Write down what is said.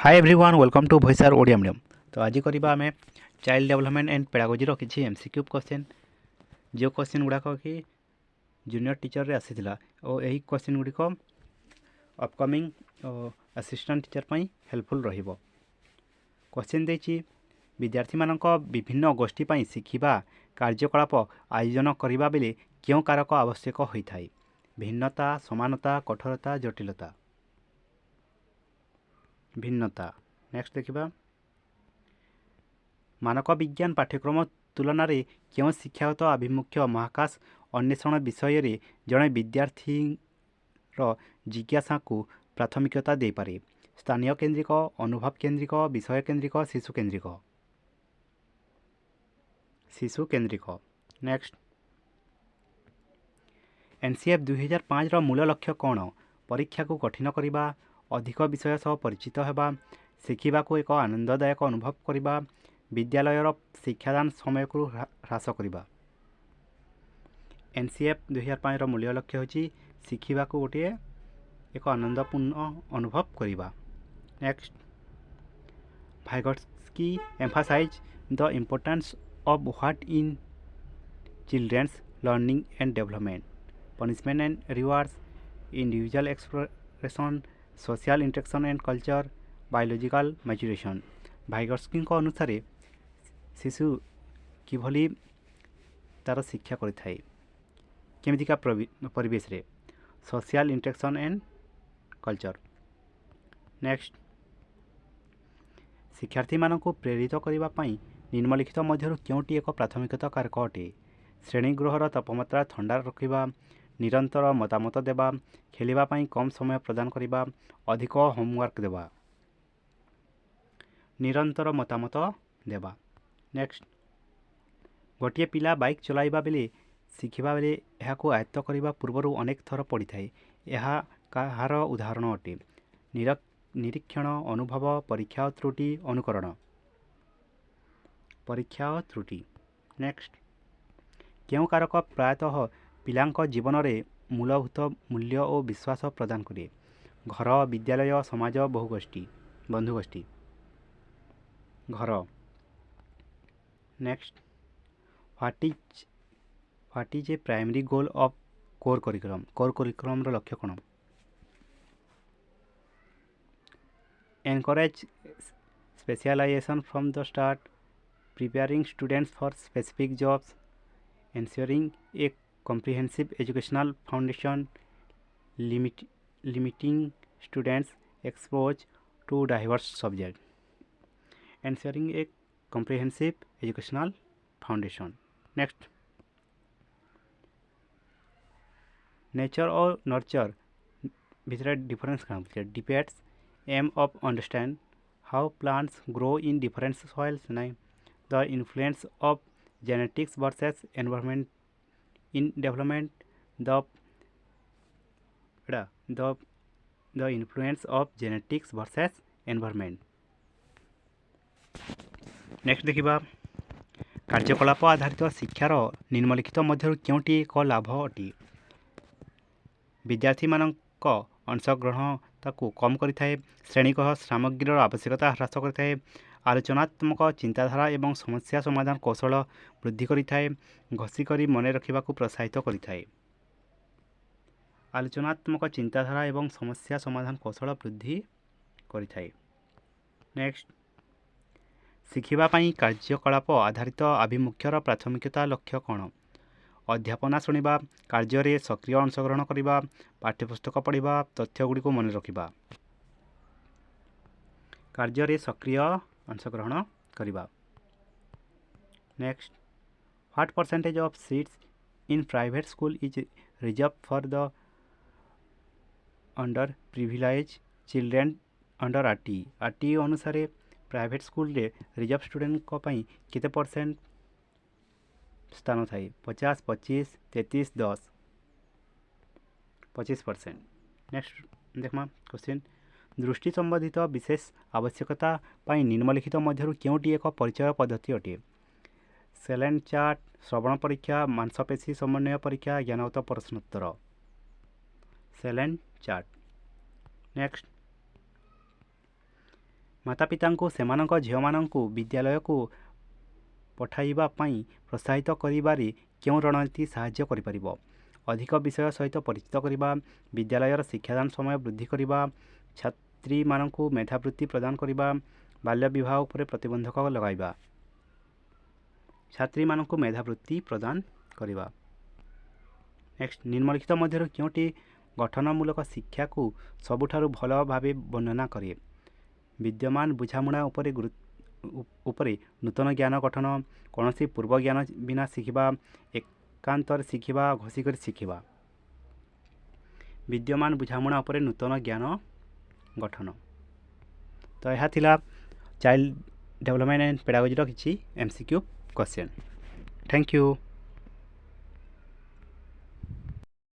Hi everyone welcome to भॉइसर Odia medium. तो आज करवा आम चाइल्ड डेवलपमेंट एंड पेडागोजी किसी एमसीक्यू क्वेश्चन जो क्वेश्चन गुड़ाक कि जूनियर टीचर रे आसीथिला और यही क्वेश्चन गुड़िक अपकमिंग असिस्टेंट टीचर पाई हेल्पफुल रहिबो। क्वेश्चन देछि विद्यार्थी मानक विभिन्न गोष्ठी पाई शिखिबा कार्यकलाप आयोजन करिबा बेले क्यों कारक आवश्यक होइथाय? भिन्नता, समानता, कठोरता, जटिलता। भिन्नता। नेक्स्ट देखिबा मानक विज्ञान पाठ्यक्रम तुलन में क्यों शिक्षागत आभिमुख्य महाकाश अन्वेषण विषय रे जड़े विद्यार्थी जिज्ञासा को प्राथमिकता दे पारे? स्थानीय केन्द्रिक, अनुभव केन्द्रिक, विषय केन्द्रिक, शिशु केन्द्रिक। शिशु केन्द्रिक। नेक्स्ट एनसीएफ 2005 मूल लक्ष्य कौन? परीक्षा को कठिन करने, अधिक विषय सह परिचित होगा, शिखा को एक आनंददायक अनुभव करने, विद्यालयर शिक्षादान समय को ह्रास करने। एनसीएफ 2005 मूल्य लक्ष्य होची शिखा को गोटे एक आनंदपूर्ण अनुभव करने। Next Vygotsky emphasise the importance of what in children's learning and development, punishment and rewards, individual expression, social interaction and culture, biological maturation. Vygotsky अनुसार शिशु किभली तार शिक्षा करिथाय केमितिका परिवेश रे? Social interaction and culture. Next शिक्षार्थी मानक प्रेरित करने पाई निम्नलिखित मध्य क्योंटी एक प्राथमिकता कारक अटे? श्रेणीगृहर तापमात्रा ठंडा रखा, निरंतर मतामत देवा, खेलवाई कम समय प्रदान करने, अधिक होमवर्क देवा। निरंतर मतामत देवा। नेक्स्ट गोटे पिला बाइक चलाइबा बेले शिखिबा बेले एहाको आयत्त करने पूर्व अनेक थर पड़ी थाए, यह कहार उदाहरण अटे? निरीक्षण, अनुभव, परीक्षा त्रुटि, अनुकरण। परीक्षा त्रुटि। नेक्स्ट क्यों कारक प्रायतः पिलांक जीवन में मूलभूत मूल्य और विश्वास प्रदान करे? घर, विद्यालय, समाज, बहुगोष्ठी, बंधुगोष्ठी। घर। Next what is a primary goal of core curriculum? Core curriculum रो लक्ष्य कौन? Encourage specialisation from the start, preparing students for specific jobs, ensuring a comprehensive educational foundation, limiting students' exposure to diverse subjects, ensuring a comprehensive educational foundation. Next nature और nurture भितर difference क्या होता है? Debates aim of understand how plants grow in different soils, नहीं the influence of genetics versus environment in development, the influence of genetics versus environment. Next देखिबा कार्यकलाप आधारित शिक्षार निम्नलिखित मध्य क्योंटी एक लाभ अटे? विद्यार्थी मानक अंशग्रहणता को कम करिथाए, श्रेणीगृह सामग्रीर आवश्यकता ह्रास करिथाए, आलोचनात्मक चिंताधारा एवं समस्या समाधान कौशल वृद्धि करिथाए, घोषिकरी मन रखा प्रोत्साहित करिथाए। आलोचनात्मक चिंताधारा एवं समस्या समाधान कौशल वृद्धि करिथाए। नेक्स्ट शिखिबा पाई कार्यकलाप आधारित आभिमुख्यर प्राथमिकता लक्ष्य कौन? अध्यापना शुणा, कार्य सक्रिय अंशग्रहण करने, पाठ्यपुस्तक पढ़ा, तथ्यगुड़ी को मन रखा। कार्य सक्रिय अंशग्रहण करवा। Next what percentage of seats in private school is reserve for the under privilege children under RT? RT अनुसार प्राइवेट स्कूल रे रिजर्व स्टूडेंट को पाई केते परसेंट स्थान थाए? 50, 25, 33, 10, 25%। नेक्स्ट देखमा क्वेश्चन दृष्टि संबंधित विशेष आवश्यकता पाई निम्नलिखित मध्य क्योंटी एक परिचय पद्धति अटे? सेलेन चार्ट, श्रवण परीक्षा, मांसपेशी समन्वय परीक्षा, ज्ञानगत प्रश्नोत्तर। सेलेन चार्ट। नेक्स्ट ମାତାପିତାଙ୍କୁ ସେମାନଙ୍କ ଝିଅମାନଙ୍କୁ ବିଦ୍ୟାଳୟକୁ ପଠାଇବା ପାଇଁ ପ୍ରୋତ୍ସାହିତ କରିବାରେ କେଉଁ ରଣନୀତି ସାହାଯ୍ୟ କରିପାରିବ? ଅଧିକ ବିଷୟ ସହିତ ପରିଚିତ କରିବା, ବିଦ୍ୟାଳୟର ଶିକ୍ଷାଦାନ ସମୟ ବୃଦ୍ଧି କରିବା, ଛାତ୍ରୀମାନଙ୍କୁ ମେଧାବୃତ୍ତି ପ୍ରଦାନ କରିବା, ବାଲ୍ୟ ବିବାହ ଉପରେ ପ୍ରତିବନ୍ଧକ ଲଗାଇବା। ଛାତ୍ରୀମାନଙ୍କୁ ମେଧାବୃତ୍ତି ପ୍ରଦାନ କରିବା। ନେକ୍ସଟ, ନିମ୍ନଲିଖିତ ମଧ୍ୟରୁ କେଉଁଟି ଗଠନମୂଳକ ଶିକ୍ଷାକୁ ସବୁଠାରୁ ଭଲ ଭାବେ ବର୍ଣ୍ଣନା କରେ? ବିଦ୍ୟମାନ ବୁଝାମଣା ଉପରେ ନୂତନ ଜ୍ଞାନ ଗଠନ, କୌଣସି ପୂର୍ବ ଜ୍ଞାନ ବିନା ଶିଖିବା, ଏକାନ୍ତରେ ଶିଖିବା, ଘୋଷିକରି ଶିଖିବା। ବିଦ୍ୟମାନ ବୁଝାମଣା ଉପରେ ନୂତନ ଜ୍ଞାନ ଗଠନ। ତ ଏହା ଥିଲା ଚାଇଲ୍ଡ ଡେଭଲପମେଣ୍ଟ ଆଣ୍ଡ ପେଡାଗୋଜିର କିଛି MCQ କ୍ୱେଶ୍ଚନ୍। Thank you.